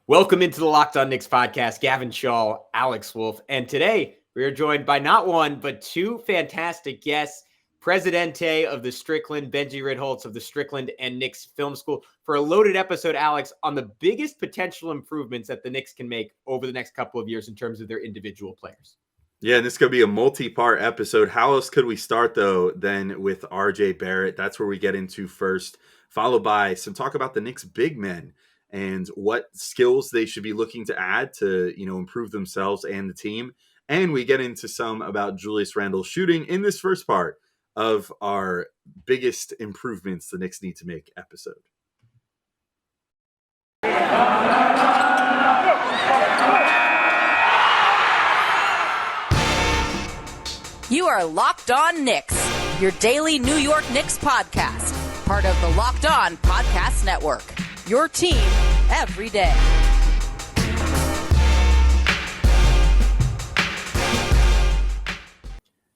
Welcome into the Locked On Knicks podcast. Gavin Shaw, Alex Wolf, and today we are joined by not one but two fantastic guests. Presidente of the Strickland, Benji Ritholtz of the Strickland and Knicks Film School, for a loaded episode, Alex, on the biggest potential improvements that the Knicks can make over the next couple of years in terms of their individual players. Yeah, and this could be a multi-part episode. How else could we start, though, than with RJ Barrett? That's where we get into first, followed by some talk about the Knicks big men and what skills they should be looking to add to, improve themselves and the team. And we get into some about Julius Randle shooting in this first part of our biggest improvements the Knicks need to make episode. You are Locked On Knicks, your daily New York Knicks podcast, part of the Locked On Podcast Network, your team every day.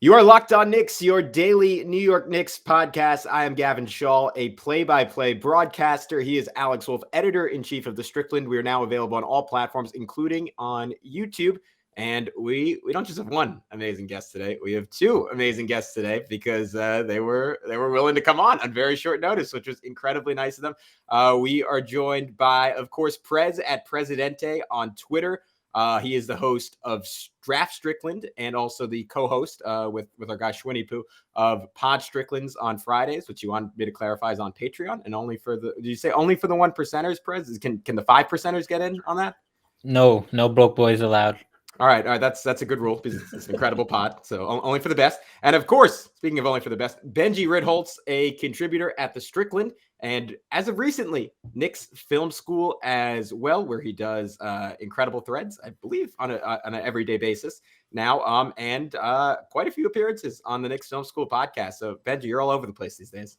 You are Locked On Knicks, your daily New York Knicks podcast. I am Gavin Shaw, a play-by-play broadcaster. He is Alex Wolf, editor-in-chief of the Strickland. We are now available on all platforms, including on YouTube. And we don't just have one amazing guest today. We have two amazing guests today because they were willing to come on very short notice, which was incredibly nice of them. We are joined by, of course, Prez at Presidente on Twitter. He is the host of Draft Strickland and also the co-host with our guy Schwinny Poo of Pod Stricklands on Fridays, which you want me to clarify is on Patreon and only for the. Did you say only for the 1%ers, Prez? Can the 5%ers get in on that? No broke boys allowed. All right. That's a good rule because it's an incredible pod. So only for the best. And of course, speaking of only for the best, Benji Ritholtz, a contributor at the Strickland, and as of recently, Knicks Film School as well, where he does incredible threads, I believe, on an everyday basis now, and quite a few appearances on the Knicks Film School podcast. So Benji, you're all over the place these days.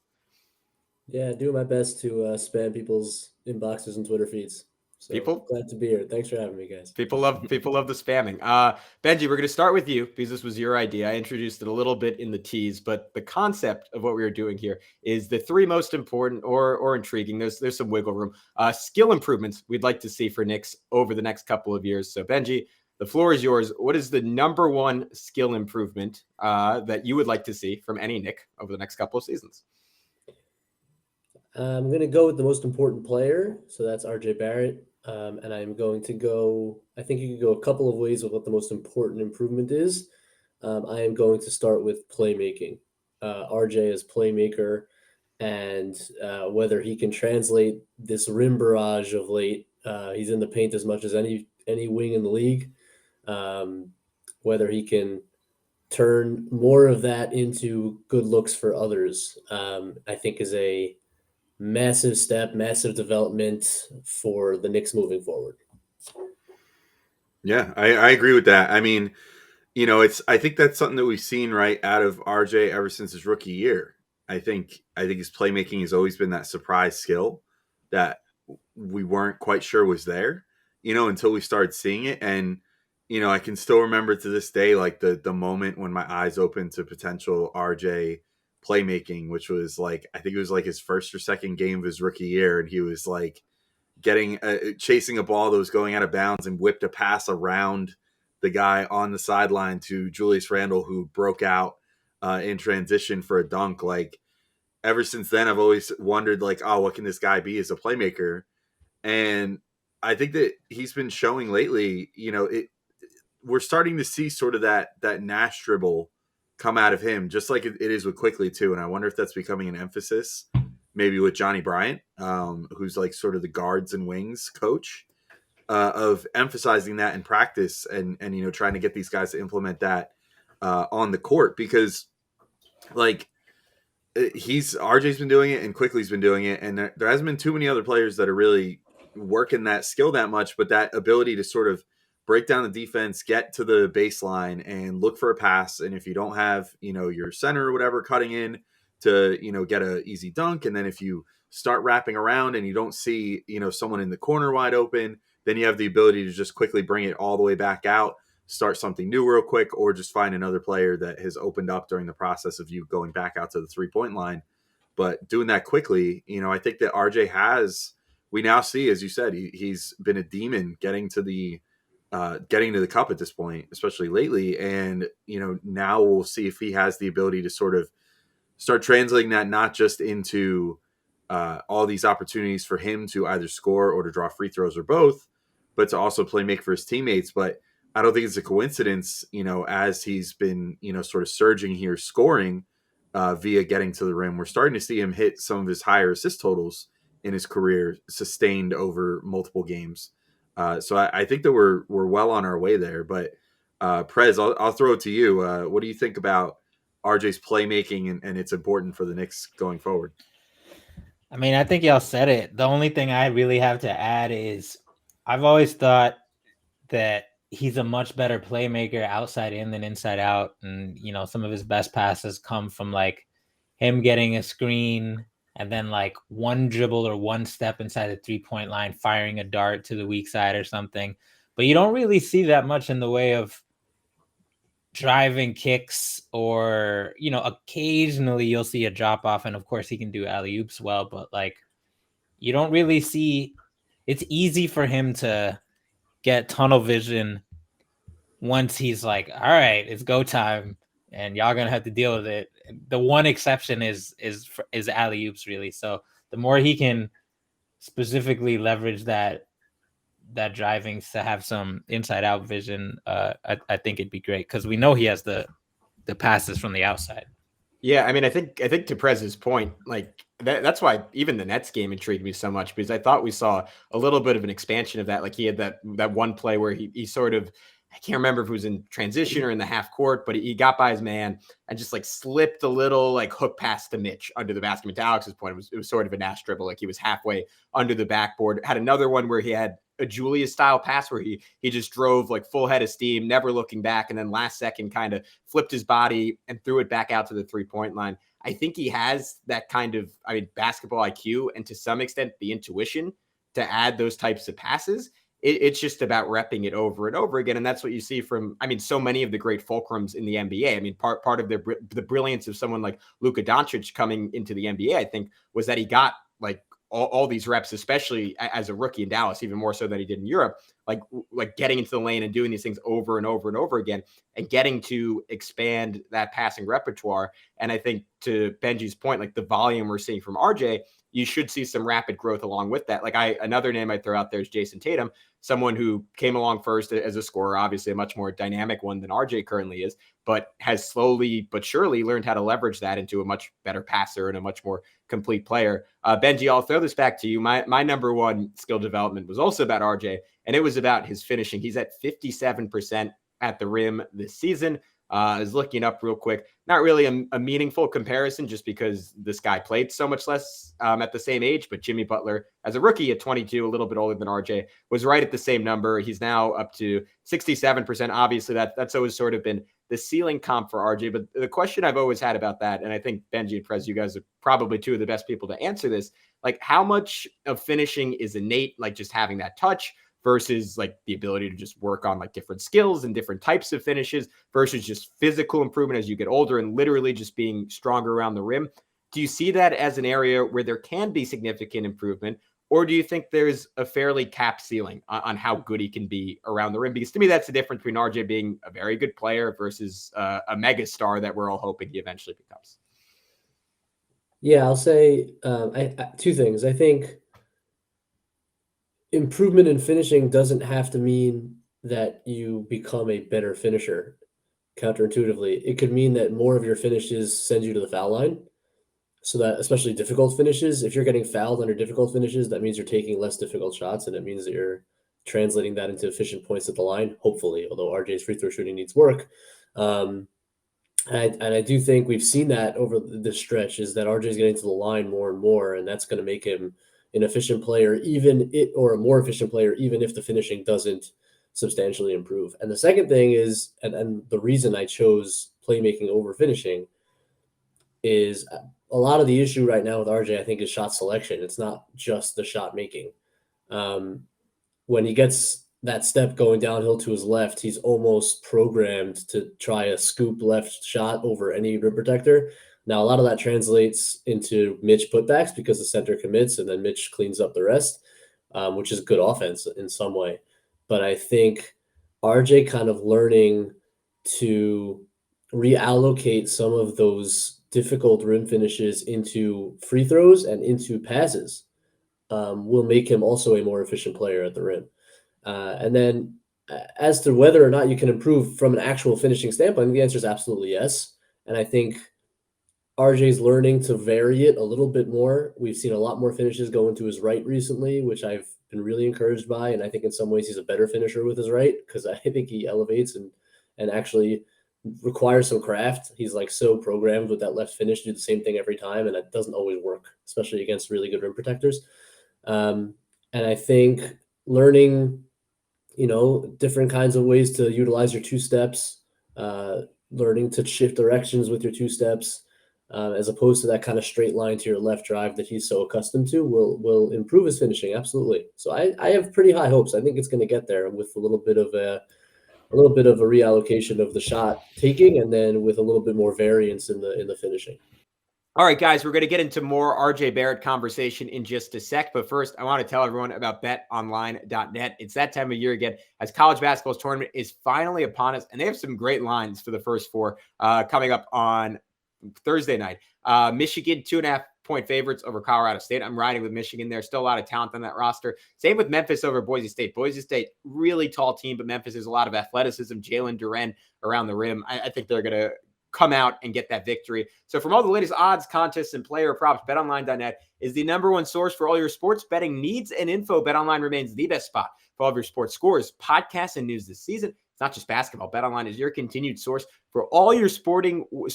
Yeah, doing my best to spam people's inboxes and Twitter feeds. So glad to be here. Thanks for having me, guys. People love the spamming. Benji, we're going to start with you because this was your idea. I introduced it a little bit in the tease, but the concept of what we were doing here is the three most important or intriguing. There's some wiggle room. Skill improvements we'd like to see for Knicks over the next couple of years. So Benji, the floor is yours. What is the number one skill improvement that you would like to see from any Knick over the next couple of seasons? I'm going to go with the most important player. So that's RJ Barrett. And I'm going to go, I think you could go a couple of ways with what the most important improvement is. I am going to start with playmaking. RJ is playmaker, and whether he can translate this rim barrage of late, he's in the paint as much as any wing in the league. Whether he can turn more of that into good looks for others, I think is a massive step, massive development for the Knicks moving forward. Yeah, I agree with that. I mean, I think that's something that we've seen right out of RJ ever since his rookie year. I think his playmaking has always been that surprise skill that we weren't quite sure was there, until we started seeing it. And, I can still remember to this day, like the moment when my eyes opened to potential RJ playmaking, which was like, I think it was like his first or second game of his rookie year. And he was like chasing a ball that was going out of bounds and whipped a pass around the guy on the sideline to Julius Randle, who broke out in transition for a dunk. Like, ever since then, I've always wondered, like, oh, what can this guy be as a playmaker? And I think that he's been showing lately, we're starting to see sort of that Nash dribble come out of him, just like it is with Quickly too. And I wonder if that's becoming an emphasis maybe with Johnny Bryant, who's like sort of the guards and wings coach, of emphasizing that in practice and trying to get these guys to implement that on the court, because like RJ's been doing it and Quickly's been doing it, and there hasn't been too many other players that are really working that skill that much, but that ability to sort of break down the defense, get to the baseline and look for a pass. And if you don't have, your center or whatever cutting in to, get an easy dunk. And then if you start wrapping around and you don't see, someone in the corner wide open, then you have the ability to just quickly bring it all the way back out, start something new real quick, or just find another player that has opened up during the process of you going back out to the 3-point line. But doing that quickly, I think that RJ has we now see, as you said, he's been a demon getting to the cup at this point, especially lately. And, now we'll see if he has the ability to sort of start translating that not just into all these opportunities for him to either score or to draw free throws or both, but to also play make for his teammates. But I don't think it's a coincidence, as he's been, sort of surging here, scoring via getting to the rim. We're starting to see him hit some of his higher assist totals in his career, sustained over multiple games. So I think that we're well on our way there. But Prez, I'll throw it to you. What do you think about RJ's playmaking and it's important for the Knicks going forward? I mean, I think y'all said it. The only thing I really have to add is I've always thought that he's a much better playmaker outside in than inside out. And, some of his best passes come from like him getting a screen and then like one dribble or one step inside the 3-point line, firing a dart to the weak side or something. But you don't really see that much in the way of driving kicks or, occasionally you'll see a drop off. And of course he can do alley-oops well, but like you don't really see, it's easy for him to get tunnel vision once he's like, all right, it's go time and y'all gonna have to deal with it. The one exception is alley-oops really. So the more he can specifically leverage that driving to have some inside out vision, I think it'd be great because we know he has the passes from the outside. Yeah, I mean, I think to Prez's point, like that's why even the Nets game intrigued me so much, because I thought we saw a little bit of an expansion of that. Like he had that one play where he sort of, I can't remember if it was in transition or in the half court, but he got by his man and just like slipped a little like hook pass to Mitch under the basket. To Alex's point, it was sort of a Nash dribble, like he was halfway under the backboard. Had another one where he had a Julius style pass where he just drove like full head of steam, never looking back, and then last second kind of flipped his body and threw it back out to the 3-point line. I think he has that kind of, basketball IQ and to some extent the intuition to add those types of passes. It's just about repping it over and over again. And that's what you see from, so many of the great fulcrums in the NBA. Part of the brilliance of someone like Luka Doncic coming into the NBA, I think, was that he got like all these reps, especially as a rookie in Dallas, even more so than he did in Europe, like getting into the lane and doing these things over and over and over again and getting to expand that passing repertoire. And I think to Benji's point, like the volume we're seeing from RJ, you should see some rapid growth along with that. Like another name I throw out there is Jason Tatum, someone who came along first as a scorer, obviously a much more dynamic one than RJ currently is, but has slowly but surely learned how to leverage that into a much better passer and a much more complete player. Benji, I'll throw this back to you. My number one skill development was also about RJ, and it was about his finishing. He's at 57% at the rim this season. I was looking up real quick. Not really a meaningful comparison just because this guy played so much less at the same age, but Jimmy Butler, as a rookie at 22, a little bit older than RJ, was right at the same number. He's now up to 67%. Obviously, that's always sort of been the ceiling comp for RJ. But the question I've always had about that, and I think Benji and Prez, you guys are probably two of the best people to answer this, like how much of finishing is innate, like just having that touch, versus like the ability to just work on like different skills and different types of finishes versus just physical improvement as you get older and literally just being stronger around the rim. Do you see that as an area where there can be significant improvement, or do you think there's a fairly capped ceiling on how good he can be around the rim? Because to me, that's the difference between RJ being a very good player versus a mega star that we're all hoping he eventually becomes. Yeah, I'll say two things. I think improvement in finishing doesn't have to mean that you become a better finisher. Counterintuitively, it could mean that more of your finishes send you to the foul line. So that, especially difficult finishes, if you're getting fouled under difficult finishes, that means you're taking less difficult shots, and it means that you're translating that into efficient points at the line, hopefully, although RJ's free throw shooting needs work. And I do think we've seen that over this stretch, is that RJ's getting to the line more and more, and that's going to make him an efficient player, or a more efficient player, even if the finishing doesn't substantially improve. And the second thing is, and the reason I chose playmaking over finishing is a lot of the issue right now with RJ, I think, is shot selection. It's not just the shot making. When he gets that step going downhill to his left, he's almost programmed to try a scoop left shot over any rim protector. Now, a lot of that translates into Mitch putbacks because the center commits and then Mitch cleans up the rest. which is good offense in some way. But I think RJ kind of learning to reallocate some of those difficult rim finishes into free throws and into passes will make him also a more efficient player at the rim. And then as to whether or not you can improve from an actual finishing standpoint, the answer is absolutely yes. And I think RJ's learning to vary it a little bit more. We've seen a lot more finishes go into his right recently, which I've been really encouraged by. And I think in some ways he's a better finisher with his right because I think he elevates and actually requires some craft. He's like so programmed with that left finish, do the same thing every time, and it doesn't always work, especially against really good rim protectors. And I think learning, different kinds of ways to utilize your two steps, learning to shift directions with your two steps, as opposed to that kind of straight line to your left drive that he's so accustomed to, will improve his finishing. Absolutely. So I have pretty high hopes. I think it's going to get there with a little bit of a reallocation of the shot taking, and then with a little bit more variance in the finishing. All right, guys, we're going to get into more RJ Barrett conversation in just a sec. But first, I want to tell everyone about betonline.net. It's that time of year again as college basketball's tournament is finally upon us. And they have some great lines for the first four coming up on Thursday night. Michigan, 2.5-point favorites over Colorado State. I'm riding with Michigan there. Still a lot of talent on that roster. Same with Memphis over Boise State. Boise State, really tall team, but Memphis has a lot of athleticism. Jalen Duren around the rim. I think they're going to come out and get that victory. So from all the latest odds, contests, and player props, betonline.net is the number one source for all your sports betting needs and info. BetOnline remains the best spot for all of your sports scores, podcasts, and news this season. It's not just basketball. BetOnline is your continued source for all your sport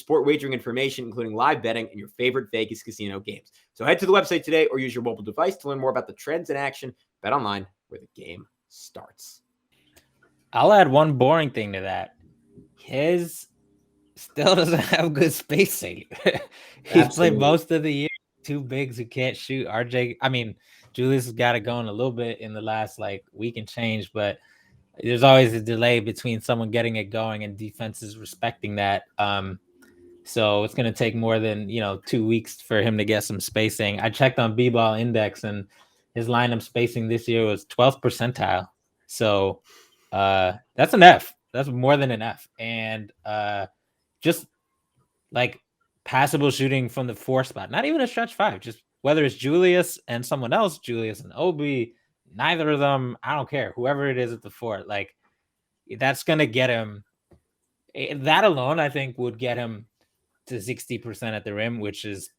wagering information, including live betting and your favorite Vegas casino games. So head to the website today or use your mobile device to learn more about the trends in action. BetOnline, where the game starts. I'll add one boring thing to that. His still doesn't have good spacing. He's played most of the year two bigs who can't shoot. Julius has got it going a little bit in the last week and change, but there's always a delay between someone getting it going and defenses respecting that. So it's going to take more than 2 weeks for him to get some spacing. I checked on B-Ball Index and his lineup spacing this year was 12th percentile. So that's an F. That's more than an F. And just passable shooting from the 4 spot, not even a stretch 5, just whether it's Julius and someone else, Julius and Obi, neither of them, I don't care, whoever it is at the 4, that's going to get him. That alone, I think, would get him to 60% at the rim, which is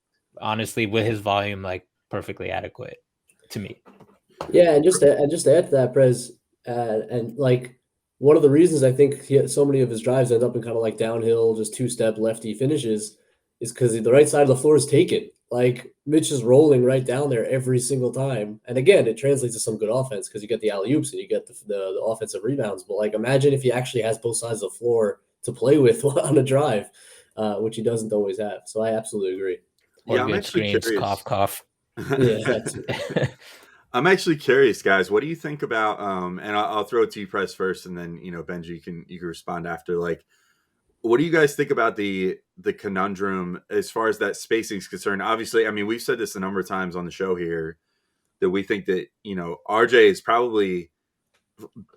honestly with his volume, perfectly adequate to me. Yeah. And just to add to that, Prez, one of the reasons I think so many of his drives end up in kind of downhill, just 2-step lefty finishes is because the right side of the floor is taken. Mitch is rolling right down there every single time. And again, it translates to some good offense because you get the alley-oops and you get the offensive rebounds. But imagine if he actually has both sides of the floor to play with on a drive, which he doesn't always have. So I absolutely agree. Yeah, I'm actually curious. Cough. Yeah, I'm actually curious, guys. What do you think about? And I'll throw it to you, Press, first, and then Benji, you can respond after. What do you guys think about the conundrum as far as that spacing is concerned? Obviously, we've said this a number of times on the show here that we think that RJ has probably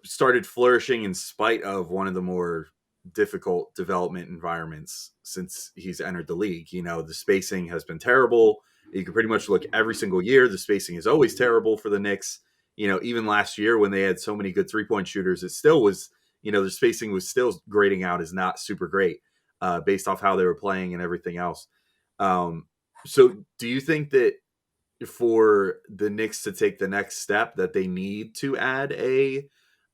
started flourishing in spite of one of the more difficult development environments since he's entered the league. The spacing has been terrible. You can pretty much look every single year. The spacing is always terrible for the Knicks. Even last year when they had so many good 3-point shooters, it still was, the spacing was still grading out as not super great based off how they were playing and everything else. So do you think that for the Knicks to take the next step that they need to add a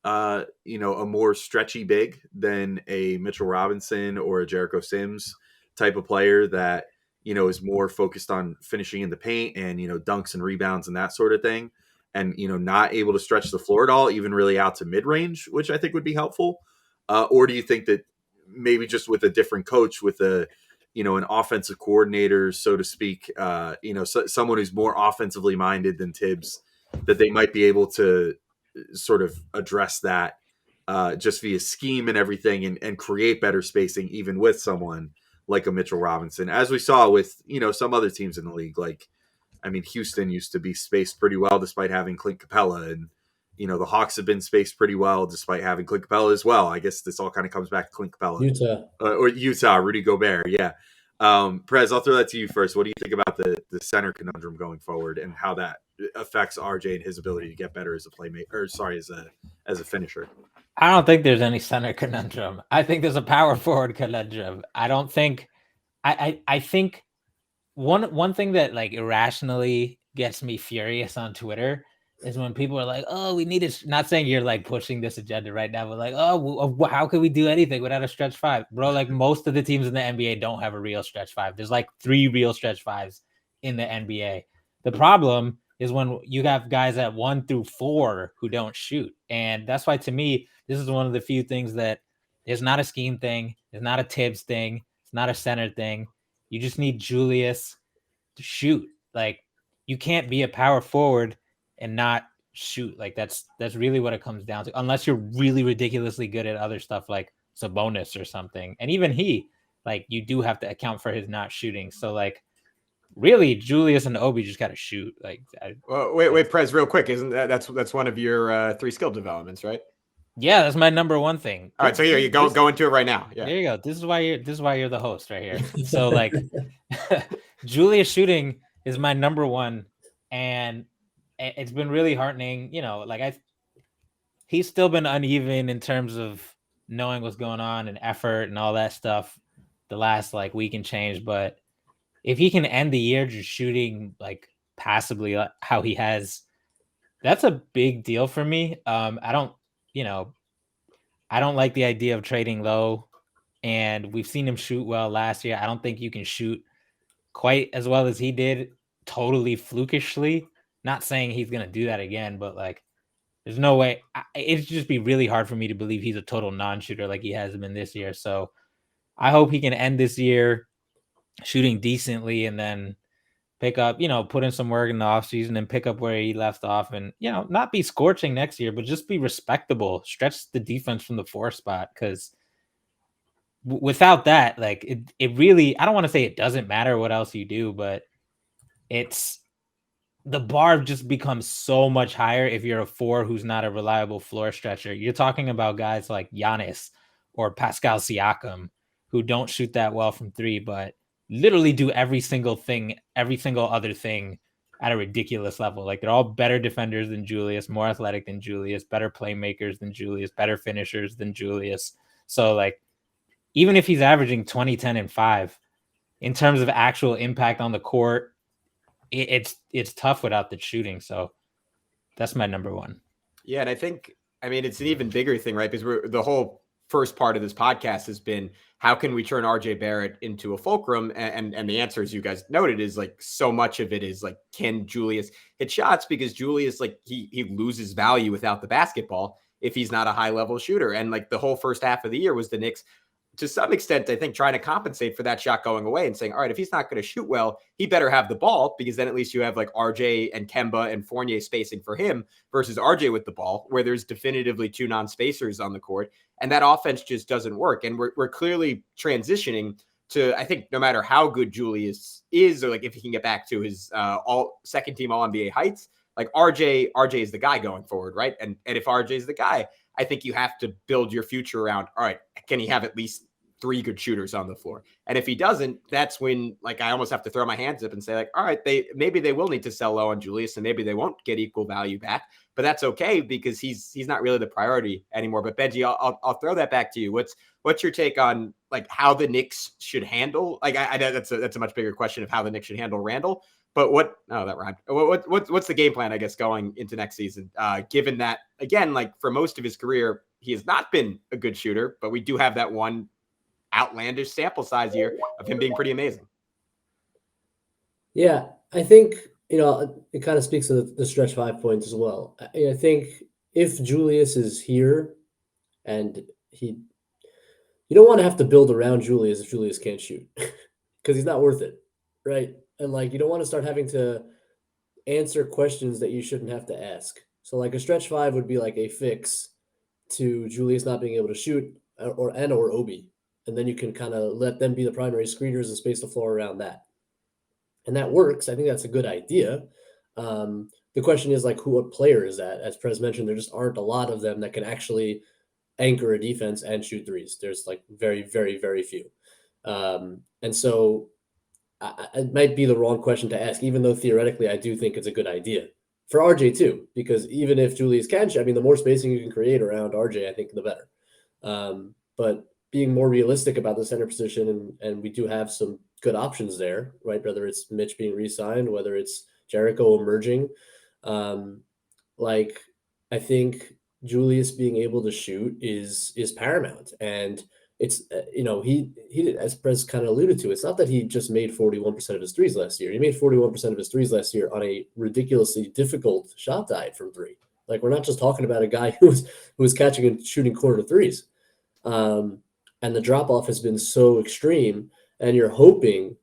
more stretchy big than a Mitchell Robinson or a Jericho Sims type of player that, is more focused on finishing in the paint and, dunks and rebounds and that sort of thing, and, not able to stretch the floor at all, even really out to mid-range, which I think would be helpful? Or do you think that maybe just with a different coach, with an offensive coordinator, so to speak, someone who's more offensively minded than Tibbs, that they might be able to sort of address that just via scheme and everything and create better spacing, even with someone like a Mitchell Robinson, as we saw with, some other teams in the league, I mean, Houston used to be spaced pretty well despite having Clint Capella, and the Hawks have been spaced pretty well despite having Clint Capella as well. I guess this all kind of comes back to Clint Capella. Utah, Rudy Gobert. Yeah. Perez, I'll throw that to you first. What do you think about the center conundrum going forward and how that affects RJ and his ability to get better as a playmaker, or sorry, as a finisher? I don't think there's any center conundrum. I think there's a power forward conundrum. I don't think I think one thing that like irrationally gets me furious on Twitter is when people are like, "Oh, we need to." Not saying you're like pushing this agenda right now, but like, "Oh, how could we do anything without a stretch five, bro?" Like most of the teams in the NBA don't have a real stretch five. There's like 3 real stretch fives in the NBA. The problem is when you have guys at 1 through 4 who don't shoot, and that's why to me this is one of the few things that is not a scheme thing, it's not a Tibbs thing, it's not a center thing. You just need Julius to shoot. Like you can't be a power forward and not shoot. Like that's really what it comes down to. Unless you're really ridiculously good at other stuff like Sabonis or something. And even he, like you do have to account for his not shooting. So like really Julius and Obi just got to shoot. Like wait, Prez, real quick. Isn't that's one of your 3 skill developments, right? Yeah, that's my number one thing. All right, so here you go into it right now. Yeah. There you go. This is why you're the host right here. So like Julius shooting is my number one, and it's been really heartening. Like he's still been uneven in terms of knowing what's going on and effort and all that stuff the last like week and change. But if he can end the year just shooting like passively how he has, that's a big deal for me. I don't like the idea of trading low, and we've seen him shoot well last year. I don't think you can shoot quite as well as he did totally flukishly. Not saying he's going to do that again, but like there's no way. It'd just be really hard for me to believe he's a total non-shooter like he has been this year. So I hope he can end this year shooting decently and then pick up, put in some work in the offseason and pick up where he left off and, not be scorching next year, but just be respectable, stretch the defense from the 4 spot. Cause without that, like it really, I don't want to say it doesn't matter what else you do, but the bar just becomes so much higher if you're a 4 who's not a reliable floor stretcher. You're talking about guys like Giannis or Pascal Siakam who don't shoot that well from 3, but literally do every single other thing at a ridiculous level. Like they're all better defenders than Julius, more athletic than Julius, better playmakers than Julius, better finishers than Julius. So like, even if he's averaging 20, 10, and 5 in terms of actual impact on the court, it's tough without the shooting. So that's my number one. Yeah. And I think, it's an even bigger thing, right? Because the whole first part of this podcast has been, how can we turn RJ Barrett into a fulcrum? And the answer, as you guys noted, is like so much of it is like, can Julius hit shots? Because Julius, like he loses value without the basketball if he's not a high level shooter. And like the whole first half of the year was the Knicks, to some extent, I think, trying to compensate for that shot going away and saying, all right, if he's not going to shoot well, he better have the ball, because then at least you have like RJ and Kemba and Fournier spacing for him versus RJ with the ball, where there's definitively 2 non-spacers on the court. And that offense just doesn't work. And we're clearly transitioning to, I think, no matter how good Julius is, or like if he can get back to his all second team all NBA heights, like RJ is the guy going forward, right? And if RJ is the guy, I think you have to build your future around, all right, can he have at least 3 good shooters on the floor? And if he doesn't, that's when like I almost have to throw my hands up and say like, all right, maybe they will need to sell low on Julius and maybe they won't get equal value back, but that's okay because he's not really the priority anymore. But Benji, I'll throw that back to you. What's your take on like how the Knicks should handle? Like I know that's a much bigger question of how the Knicks should handle Randall. But that rhymed. What's the game plan, I guess, going into next season? Given that, again, like for most of his career, he has not been a good shooter, but we do have that one outlandish sample size here of him being pretty amazing. Yeah, I think, it kind of speaks to the stretch 5 points as well. I think if Julius is here and you don't want to have to build around Julius if Julius can't shoot because he's not worth it, right? And like, you don't want to start having to answer questions that you shouldn't have to ask. So like a stretch 5 would be like a fix to Julius not being able to shoot or Obi. And then you can kind of let them be the primary screeners and space the floor around that. and that works. I think that's a good idea. The question is like, what player is that? As Prez mentioned, there just aren't a lot of them that can actually anchor a defense and shoot threes. There's like very, very, very few. And so it might be the wrong question to ask, even though theoretically I do think it's a good idea for RJ too, because even if Julius can shoot, I mean, the more spacing you can create around RJ, I think the better. But being more realistic about the center position, and we do have some good options there, right? Whether it's Mitch being re-signed, whether it's Jericho emerging, like I think Julius being able to shoot is paramount, and it's he did, as Prez kind of alluded to, it's not that he just made 41% of his threes last year. He made 41% of his threes last year on a ridiculously difficult shot diet from three. Like we're not just talking about a guy who was catching and shooting corner threes. And the drop off has been so extreme, and you're hoping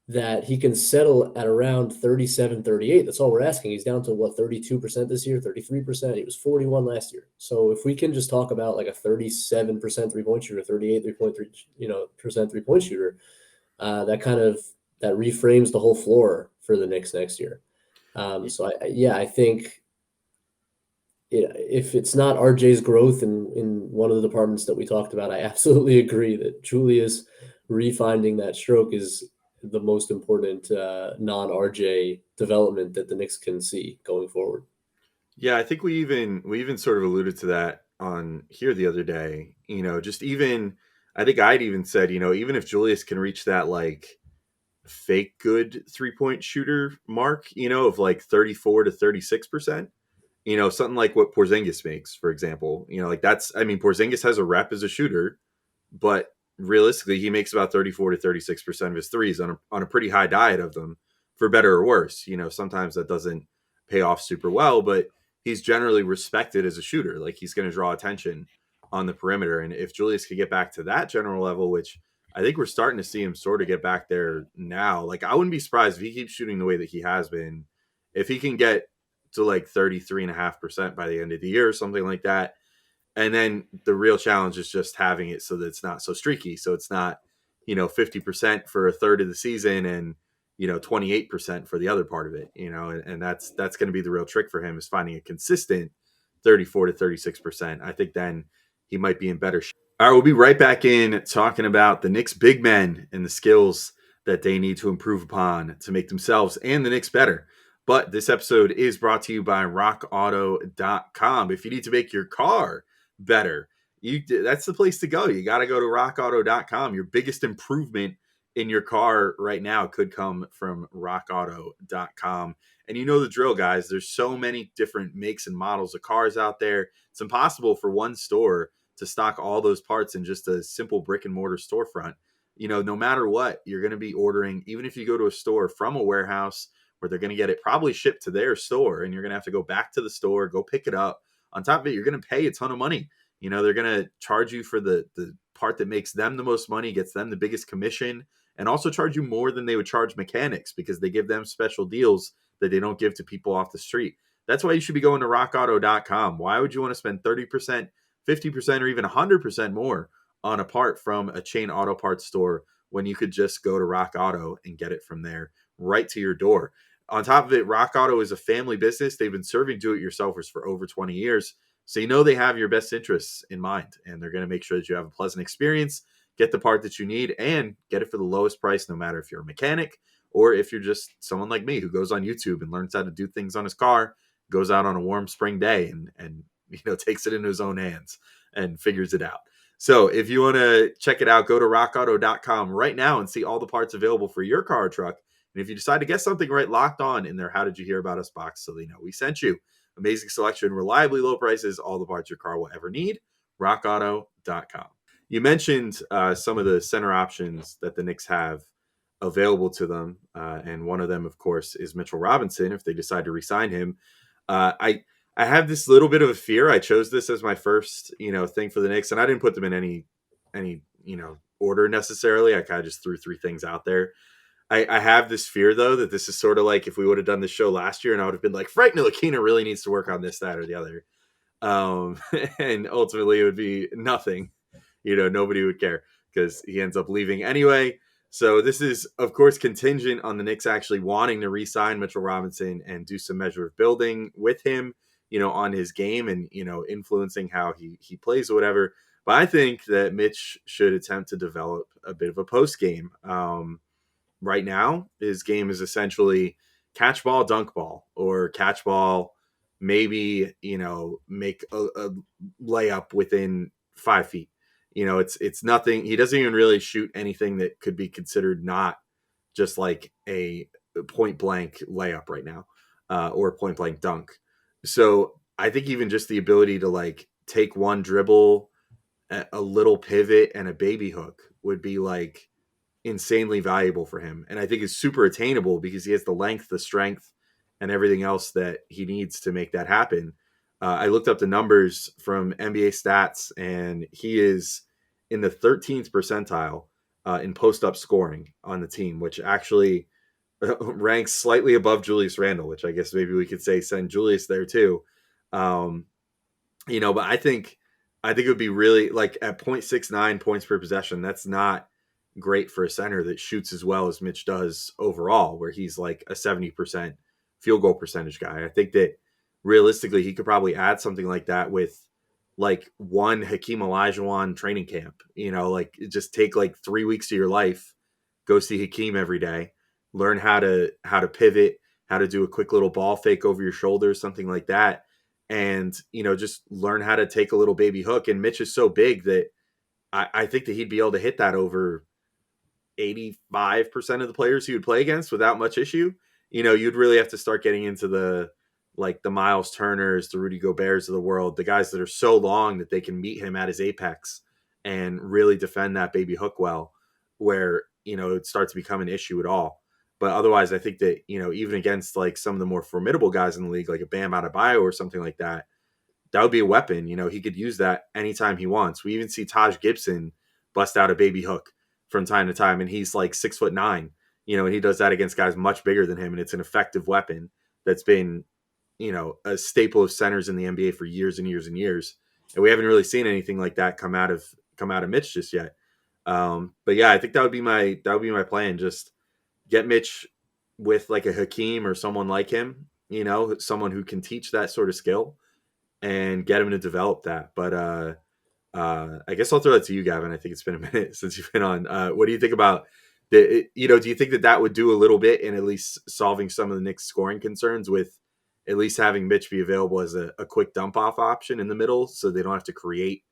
that he can settle at around 37, 38. That's all we're asking. He's down to what, 32% this year, 33%. He was 41 last year. So if we can just talk about like a 37% 3-point shooter, 38 percent 3-point shooter, that reframes the whole floor for the Knicks next year. So I think if it's not RJ's growth in one of the departments that we talked about, I absolutely agree that Julius refinding that stroke is the most important non-RJ development that the Knicks can see going forward. Yeah, I think we even sort of alluded to that on here the other day. Just even I think I'd even said, even if Julius can reach that like fake good 3-point shooter mark, of like 34 to 36%, something like what Porzingis makes, for example, like Porzingis has a rep as a shooter, but realistically, he makes about 34 to 36% of his threes on a pretty high diet of them, for better or worse. Sometimes that doesn't pay off super well, but he's generally respected as a shooter. Like he's going to draw attention on the perimeter. And if Julius could get back to that general level, which I think we're starting to see him sort of get back there now, like I wouldn't be surprised if he keeps shooting the way that he has been. If he can get to like 33.5% by the end of the year or something like that. And then the real challenge is just having it so that it's not so streaky. So it's not, 50% for a third of the season and, 28% for the other part of it, and that's going to be the real trick for him, is finding a consistent 34 to 36%. I think then he might be in better shape. All right, we'll be right back in talking about the Knicks big men and the skills that they need to improve upon to make themselves and the Knicks better. But this episode is brought to you by RockAuto.com. If you need to make your car better, that's the place to go. You got to go to RockAuto.com. Your biggest improvement in your car right now could come from RockAuto.com. And you know the drill, guys. There's so many different makes and models of cars out there. It's impossible for one store to stock all those parts in just a simple brick and mortar storefront. No matter what, you're going to be ordering, even if you go to a store from a warehouse where they're going to get it probably shipped to their store, and you're going to have to go back to the store, go pick it up. On top of it, you're going to pay a ton of money. They're going to charge you for the part that makes them the most money, gets them the biggest commission, and also charge you more than they would charge mechanics because they give them special deals that they don't give to people off the street. That's why you should be going to rockauto.com. Why would you want to spend 30%, 50%, or even 100% more on a part from a chain auto parts store when you could just go to Rock Auto and get it from there right to your door? On top of it, Rock Auto is a family business. They've been serving do-it-yourselfers for over 20 years. So they have your best interests in mind, and they're going to make sure that you have a pleasant experience, get the part that you need, and get it for the lowest price, no matter if you're a mechanic or if you're just someone like me who goes on YouTube and learns how to do things on his car, goes out on a warm spring day and takes it into his own hands and figures it out. So if you want to check it out, go to rockauto.com right now and see all the parts available for your car or truck. And if you decide to get something right, locked on in their How Did You Hear About Us box, so they know we sent you. Amazing selection, reliably low prices, all the parts your car will ever need. RockAuto.com. You mentioned some of the center options that the Knicks have available to them. And one of them, of course, is Mitchell Robinson, if they decide to re-sign him. I have this little bit of a fear. I chose this as my first, thing for the Knicks, and I didn't put them in any order necessarily. I kind of just threw three things out there. I have this fear, though, that this is sort of like if we would have done this show last year and I would have been like, Frank Ntilikina really needs to work on this, that, or the other. And ultimately it would be nothing. Nobody would care because he ends up leaving anyway. So this is, of course, contingent on the Knicks actually wanting to re-sign Mitchell Robinson and do some measure of building with him, on his game and, influencing how he plays or whatever. But I think that Mitch should attempt to develop a bit of a post game. Right now, his game is essentially catch ball, dunk ball, or catch ball, maybe, make a layup within 5 feet. It's nothing. He doesn't even really shoot anything that could be considered not just like a point blank layup right now, or point blank dunk. So I think even just the ability to like take one dribble, a little pivot, and a baby hook would be like insanely valuable for him. And I think it's super attainable because he has the length, the strength, and everything else that he needs to make that happen. I looked up the numbers from NBA stats, and he is in the 13th percentile in post-up scoring on the team, which actually ranks slightly above Julius Randle, which I guess maybe we could say send Julius there too. But I think it would be really like at 0.69 points per possession. That's not great for a center that shoots as well as Mitch does overall, where he's like a 70% field goal percentage guy. I think that realistically he could probably add something like that with like one Hakeem Olajuwon training camp, like just take like 3 weeks of your life, go see Hakeem every day, learn how to pivot, how to do a quick little ball fake over your shoulder, something like that. And, just learn how to take a little baby hook. And Mitch is so big that I think that he'd be able to hit that over 85% of the players he would play against without much issue. You'd really have to start getting into the Miles Turners, the Rudy Goberts of the world, the guys that are so long that they can meet him at his apex and really defend that baby hook well, where, it starts to become an issue at all. But otherwise, I think that, even against like some of the more formidable guys in the league, like a Bam Adebayo or something like that, that would be a weapon. He could use that anytime he wants. We even see Taj Gibson bust out a baby hook from time to time, and he's like 6'9", and he does that against guys much bigger than him, and it's an effective weapon that's been, a staple of centers in the NBA for years and years and years. And we haven't really seen anything like that come out of Mitch just yet. But yeah, I think that would be my plan. Just get Mitch with like a Hakeem or someone like him, someone who can teach that sort of skill and get him to develop that. But I guess I'll throw that to you, Gavin. I think it's been a minute since you've been on. What do you think about do you think that would do a little bit in at least solving some of the Knicks scoring concerns with at least having Mitch be available as a quick dump off option in the middle so they don't have to create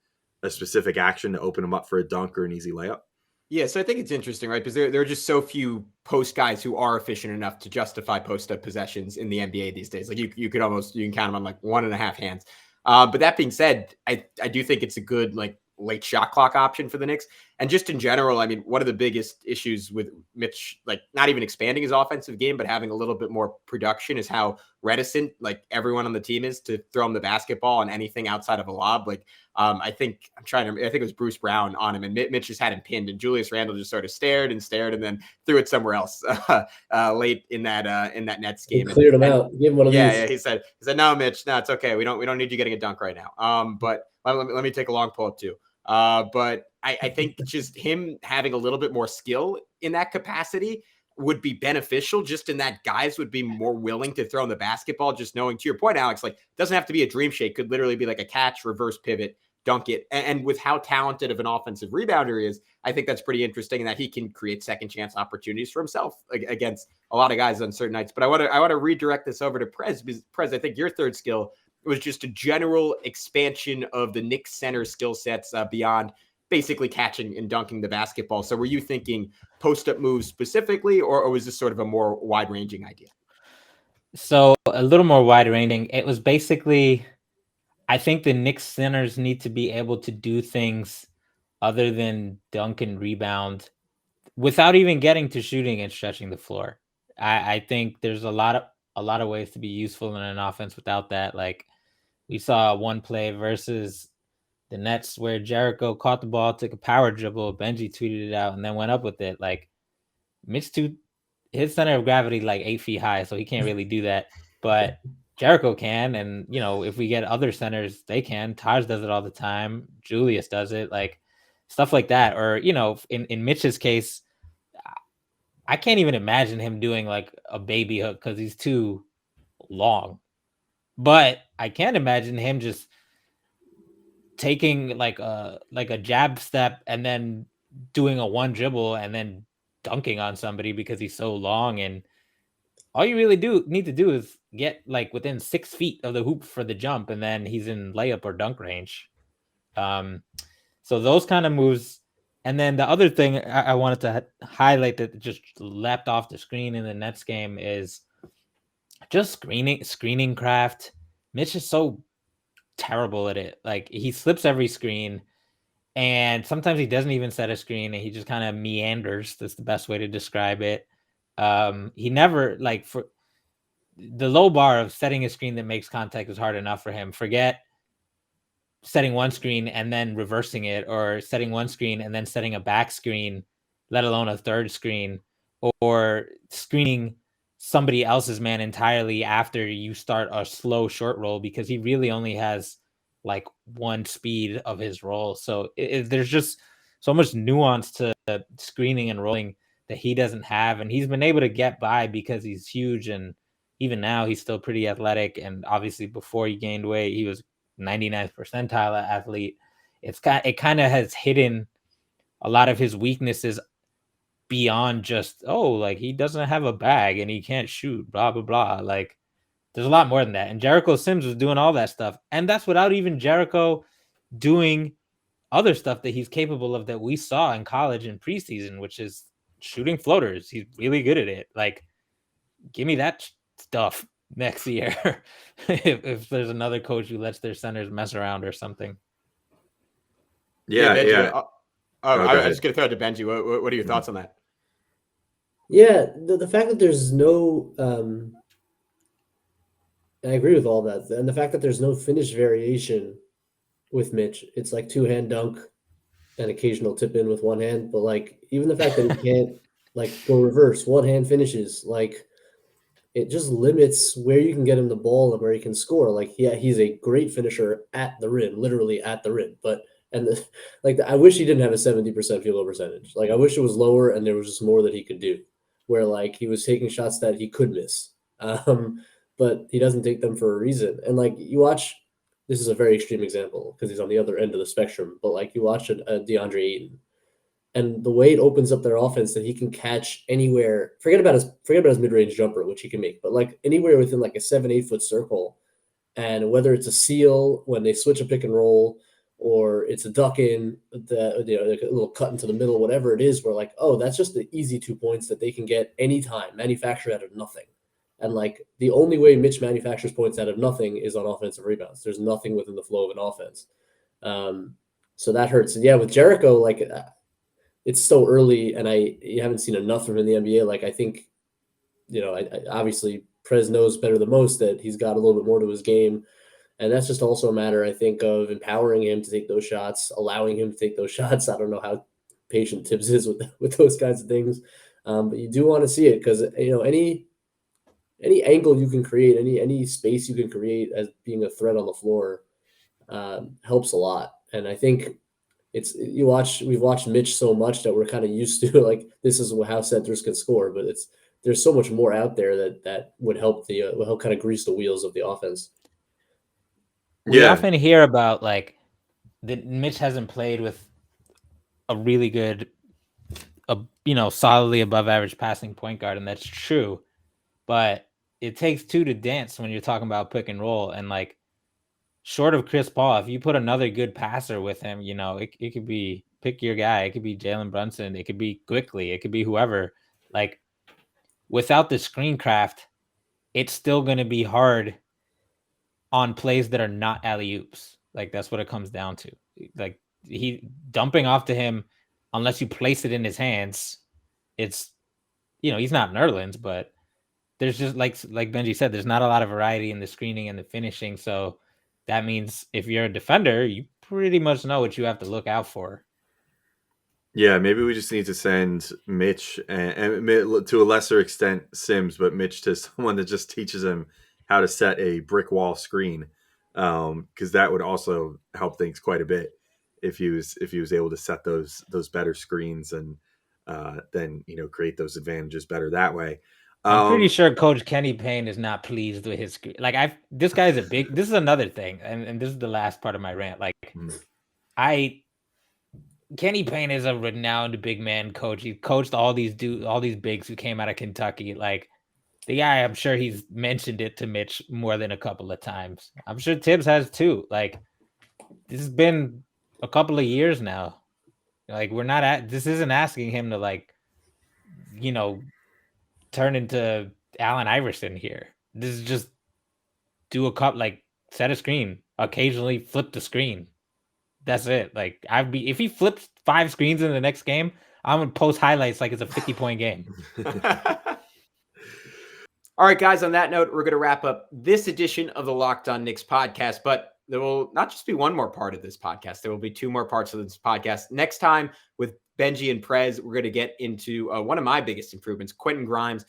a specific action to open them up for a dunk or an easy layup? Yeah, so I think it's interesting, right? Because there are just so few post guys who are efficient enough to justify post-up possessions in the NBA these days. Like you can count them on like 1.5 hands. But that being said, I do think it's a good like late shot clock option for the Knicks. And just in general, I mean, one of the biggest issues with Mitch, like not even expanding his offensive game, but having a little bit more production is how reticent like everyone on the team is to throw him the basketball and anything outside of a lob. Like I think it was Bruce Brown on him and Mitch just had him pinned and Julius Randle just sort of stared and then threw it somewhere else late in that Nets game. He cleared him out. Give him one of these. Yeah, he said, no, Mitch, no, it's okay. We don't need you getting a dunk right now. But let me take a long pull up too. But I think just him having a little bit more skill in that capacity would be beneficial, just in that guys would be more willing to throw in the basketball, just knowing, to your point, Alex, like doesn't have to be a dream shake, could literally be like a catch, reverse pivot, dunk it. And with how talented of an offensive rebounder he is, I think that's pretty interesting, and that he can create second chance opportunities for himself against a lot of guys on certain nights. But I want to redirect this over to Prez, because Prez, I think your third skill was just a general expansion of the Knicks center skill sets beyond basically catching and dunking the basketball. So were you thinking post-up moves specifically, or was this sort of a more wide-ranging idea? So a little more wide-ranging. It was basically, I think the Knicks centers need to be able to do things other than dunk and rebound without even getting to shooting and stretching the floor. I think there's a lot of ways to be useful in an offense without that. Like we saw one play versus the Nets where Jericho caught the ball, took a power dribble, Benji tweeted it out, and then went up with it. Like Mitch, his center of gravity like 8 feet high, so he can't really do that. But Jericho can, and if we get other centers, they can. Taj does it all the time. Julius does it, like stuff like that. Or in Mitch's case, I can't even imagine him doing like a baby hook because he's too long. But I can't imagine him just taking like a jab step and then doing a one dribble and then dunking on somebody because he's so long. And all you really need to do is get like within 6 feet of the hoop for the jump, and then he's in layup or dunk range. So those kind of moves. And then the other thing I wanted to highlight that just leapt off the screen in the Nets game is just screening craft. Mitch is so terrible at it. Like he slips every screen, and sometimes he doesn't even set a screen, and he just kind of meanders. That's the best way to describe it. He never like for the low bar of setting a screen that makes contact is hard enough for him. Forget setting one screen and then reversing it, or setting one screen and then setting a back screen, let alone a third screen, or screening somebody else's man entirely after you start a slow short roll, because he really only has like one speed of his roll. So there's just so much nuance to screening and rolling that he doesn't have, and he's been able to get by because he's huge, and even now he's still pretty athletic. And obviously before he gained weight, he was 99th percentile athlete. It kind of has hidden a lot of his weaknesses beyond just, oh, like he doesn't have a bag and he can't shoot, blah blah blah. Like there's a lot more than that. And Jericho Sims was doing all that stuff, and that's without even Jericho doing other stuff that he's capable of that we saw in college and preseason, which is shooting floaters. He's really good at it. Like, give me that stuff next year if there's another coach who lets their centers mess around or something. Yeah. Benji, I was ahead. just going to throw it to Benji. What are your thoughts on that? Yeah, the fact that there's no, I agree with all that, and the fact that there's no finish variation with Mitch, it's like two-hand dunk and occasional tip in with one hand, but like even the fact that he can't like go reverse, one hand finishes, like it just limits where you can get him the ball and where he can score. Like, yeah, he's a great finisher at the rim, literally at the rim. But I wish he didn't have a 70% field goal percentage. Like, I wish it was lower and there was just more that he could do, where like he was taking shots that he could miss. But he doesn't take them for a reason. And like you watch, this is a very extreme example because he's on the other end of the spectrum. But like you watch a DeAndre Ayton, and the way it opens up their offense that he can catch anywhere. Forget about his mid-range jumper, which he can make, but like anywhere within like a 7-8 foot circle, and whether it's a seal when they switch a pick and roll, or it's a duck in, like a little cut into the middle, whatever it is, where like, oh, that's just the easy 2 points that they can get anytime, manufactured out of nothing. And like the only way Mitch manufactures points out of nothing is on offensive rebounds. There's nothing within the flow of an offense. So that hurts. And yeah, with Jericho, like it's so early, and you haven't seen enough from him in the NBA. Like I think, I obviously Prez knows better than most that he's got a little bit more to his game, and that's just also a matter, I think, of empowering him to take those shots, allowing him to take those shots. I don't know how patient Tibbs is with those kinds of things, but you do want to see it because any angle you can create, any space you can create as being a threat on the floor helps a lot. And I think we've watched Mitch so much that we're kind of used to like this is how centers can score, but there's so much more out there that would help kind of grease the wheels of the offense. We often hear about like that Mitch hasn't played with a really good, solidly above average passing point guard, and that's true. But it takes two to dance when you're talking about pick and roll, and like short of Chris Paul, if you put another good passer with him, it could be pick your guy. It could be Jalen Brunson. It could be Quickly. It could be whoever. Like without the screen craft, it's still going to be hard on plays that are not alley-oops. Like that's what it comes down to. Like he dumping off to him, unless you place it in his hands, it's, he's not Nerlens, but there's just like Benji said, there's not a lot of variety in the screening and the finishing. So that means if you're a defender, you pretty much know what you have to look out for. Yeah, maybe we just need to send Mitch and to a lesser extent Sims, but Mitch to someone that just teaches him how to set a brick wall screen, because that would also help things quite a bit if he was able to set those better screens. And then create those advantages better that way. I'm pretty sure Coach Kenny Payne is not pleased with his screen. Like this guy's this is another thing, and this is the last part of my rant. Like Kenny Payne is a renowned big man coach. He coached all these bigs who came out of Kentucky. Like the guy, I'm sure he's mentioned it to Mitch more than a couple of times. I'm sure Tibbs has too. Like this has been a couple of years now. Like this isn't asking him to turn into Allen Iverson here. This is just do set a screen, occasionally flip the screen. That's it. Like if he flips 5 screens in the next game, I'm gonna post highlights like it's a 50-point game. All right, guys, on that note, we're going to wrap up this edition of the Locked On Knicks podcast, but there will not just be one more part of this podcast. There will be 2 more parts of this podcast. Next time with Benji and Prez, we're going to get into one of my biggest improvements, Quentin Grimes,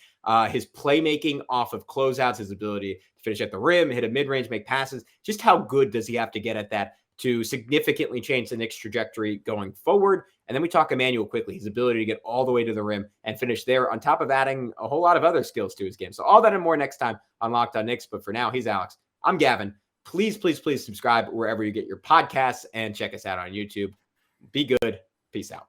his playmaking off of closeouts, his ability to finish at the rim, hit a mid-range, make passes. Just how good does he have to get at that to significantly change the Knicks' trajectory going forward? And then we talk Emmanuel quickly, his ability to get all the way to the rim and finish there, on top of adding a whole lot of other skills to his game. So all that and more next time on Locked On Knicks. But for now, he's Alex. I'm Gavin. Please, please, please subscribe wherever you get your podcasts and check us out on YouTube. Be good. Peace out.